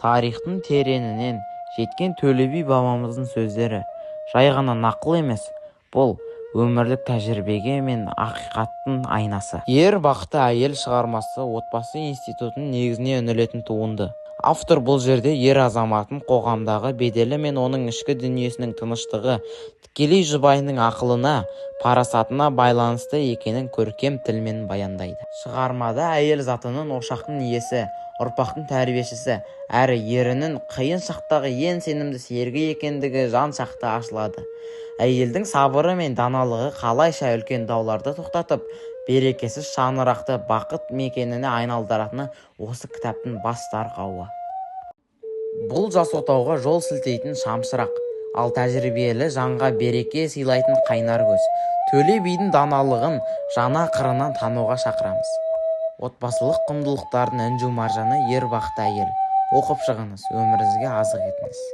Тарихтың тереңінен жеткен Төле би бабамыздың сөздері жай ғана нақыл емес, бұл өмірлік тәжірибеге мен ақиқаттың айнасы. Ер бақыты әйел шығармасы отбасы институтының негізіне үңілетін туынды. Автор бұл жерде ер азаматтың қоғамдағы беделі мен оның ішкі дүниесінің тыныштығы тікелей жұбайының ақылына, парасатына байланысты екенін көркем тілмен баяндайды. Шығармада әйел затының ошақтың иесі, ұрпақтың тәрбиешісі әрі ерінің қиын шақтағы ең сенімді серігі екендігі жан жақты ашылады. Әйелдің сабыры мен даналығы қалайша үлкен дауларды тоқтатып, берекесіз шаңырақты бақыт мекеніне айналдыратыны осы кітаптың басты арқауы. Бұл жас отауға жол сілтейтін шамшырақ, ал тәжірибелі жанға береке сыйлайтын қайнар көз. Төле бидің даналығын жана қырынан тануға шақырамыз. Отбасылық құндылықтардың інжу маржаны ер бақыты әйел. Оқып шығыңыз, өміріңізге азық етіңіз.